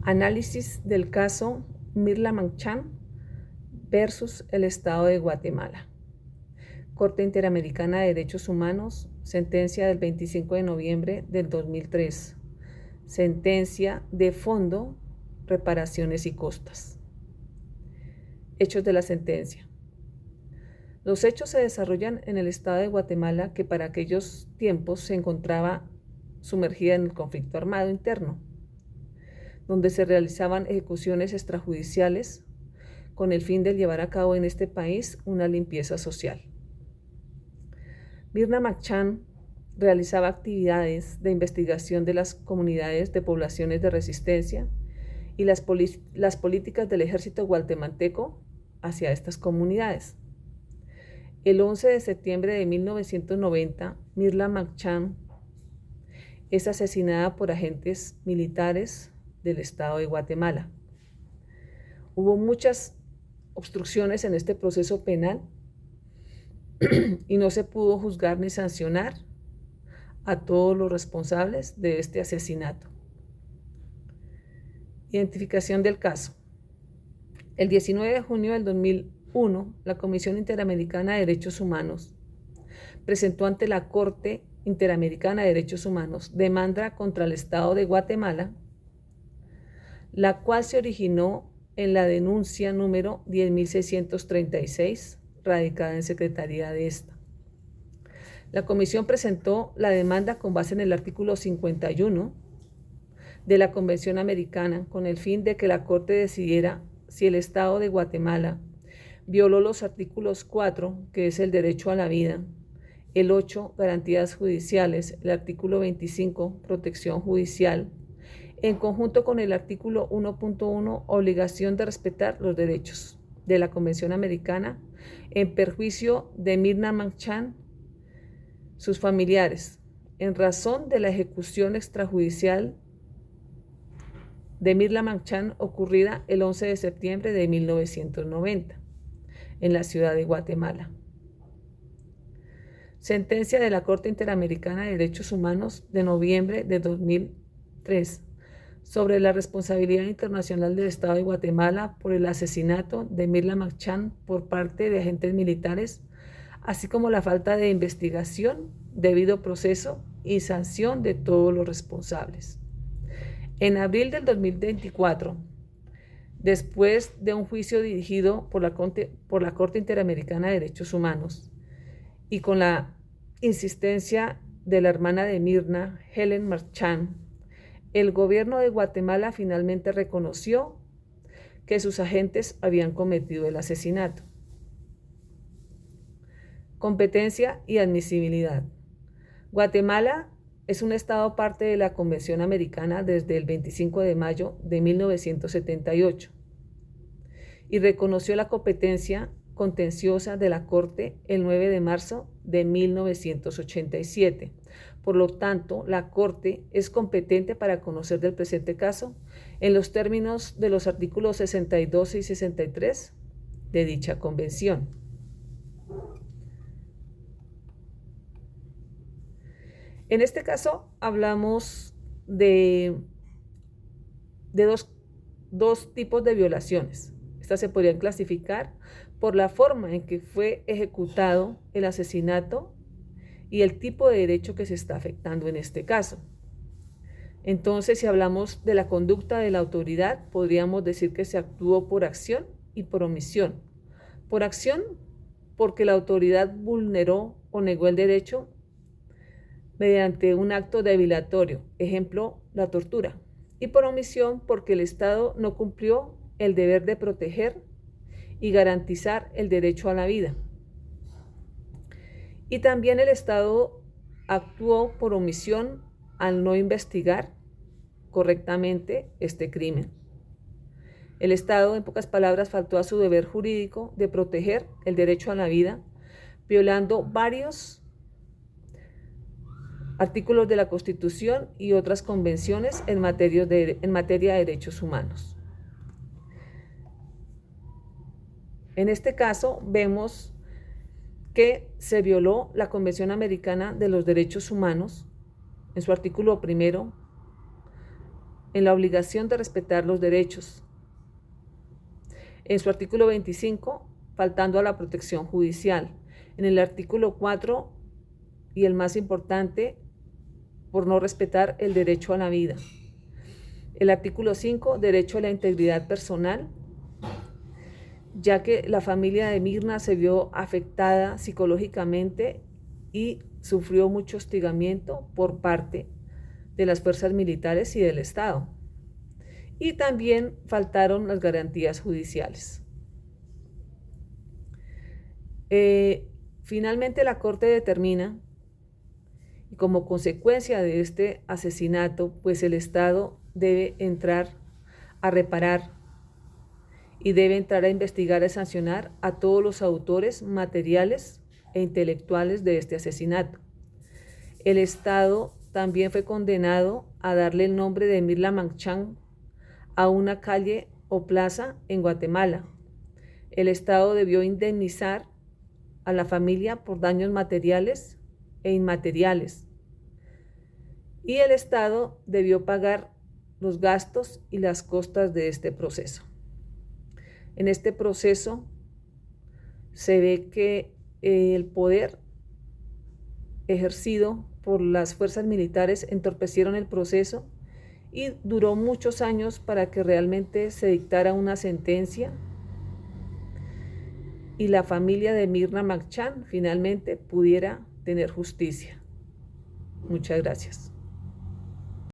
Análisis del caso Mirla Manchán versus el Estado de Guatemala. Corte Interamericana de Derechos Humanos, sentencia del 25 de noviembre del 2003. Sentencia de fondo, reparaciones y costas. Hechos de la sentencia. Los hechos se desarrollan en el Estado de Guatemala, que para aquellos tiempos se encontraba sumergida en el conflicto armado interno, donde se realizaban ejecuciones extrajudiciales con el fin de llevar a cabo en este país una limpieza social. Mirna Manchán realizaba actividades de investigación de las comunidades de poblaciones de resistencia y las políticas del ejército guatemalteco hacia estas comunidades. El 11 de septiembre de 1990, Mirla Manchán es asesinada por agentes militares del Estado de Guatemala. Hubo muchas obstrucciones en este proceso penal y no se pudo juzgar ni sancionar a todos los responsables de este asesinato. Identificación del caso. El 19 de junio del 2001, la Comisión Interamericana de Derechos Humanos presentó ante la Corte Interamericana de Derechos Humanos demanda contra el Estado de Guatemala, la cual se originó en la denuncia número 10.636, radicada en Secretaría de esta. La comisión presentó la demanda con base en el artículo 51 de la Convención Americana, con el fin de que la Corte decidiera si el Estado de Guatemala violó los artículos 4, que es el derecho a la vida, el 8, garantías judiciales, el artículo 25, protección judicial, en conjunto con el artículo 1.1, obligación de respetar los derechos de la Convención Americana, en perjuicio de Mirna Manchán, sus familiares, en razón de la ejecución extrajudicial de Mirla Manchán ocurrida el 11 de septiembre de 1990 en la ciudad de Guatemala. Sentencia de la Corte Interamericana de Derechos Humanos de noviembre de 2003 sobre la responsabilidad internacional del Estado de Guatemala por el asesinato de Mirla Manchán por parte de agentes militares, así como la falta de investigación, debido proceso y sanción de todos los responsables. En abril del 2024, después de un juicio dirigido por la Corte Interamericana de Derechos Humanos y con la insistencia de la hermana de Mirna, Helen Manchán, el gobierno de Guatemala finalmente reconoció que sus agentes habían cometido el asesinato. Competencia y admisibilidad. Guatemala es un estado parte de la Convención Americana desde el 25 de mayo de 1978 y reconoció la competencia contenciosa de la Corte el 9 de marzo de 1987. Por lo tanto, la Corte es competente para conocer del presente caso en los términos de los artículos 62 y 63 de dicha convención. En este caso hablamos de dos tipos de violaciones. Estas se podrían clasificar por la forma en que fue ejecutado el asesinato y el tipo de derecho que se está afectando en este caso. Entonces, si hablamos de la conducta de la autoridad, podríamos decir que se actuó por acción y por omisión. Por acción, porque la autoridad vulneró o negó el derecho mediante un acto debilitatorio, ejemplo, la tortura. Y por omisión, porque el Estado no cumplió el deber de proteger y garantizar el derecho a la vida. Y también el Estado actuó por omisión al no investigar correctamente este crimen. El Estado, en pocas palabras, faltó a su deber jurídico de proteger el derecho a la vida, violando varios artículos de la Constitución y otras convenciones en materia de derechos humanos. En este caso, vemos que se violó la Convención Americana de los Derechos Humanos en su artículo primero, en la obligación de respetar los derechos. En su artículo 25, faltando a la protección judicial. En el artículo 4, y el más importante, por no respetar el derecho a la vida. El artículo 5, derecho a la integridad personal, ya que la familia de Mirna se vio afectada psicológicamente y sufrió mucho hostigamiento por parte de las fuerzas militares y del Estado. Y también faltaron las garantías judiciales. Finalmente la Corte determina, y como consecuencia de este asesinato, pues el Estado debe entrar a reparar y debe entrar a investigar y sancionar a todos los autores materiales e intelectuales de este asesinato. El Estado también fue condenado a darle el nombre de Mirna Magchan a una calle o plaza en Guatemala. El Estado debió indemnizar a la familia por daños materiales e inmateriales. Y el Estado debió pagar los gastos y las costas de este proceso. En este proceso se ve que el poder ejercido por las fuerzas militares entorpecieron el proceso y duró muchos años para que realmente se dictara una sentencia y la familia de Mirna Magchan finalmente pudiera tener justicia. Muchas gracias.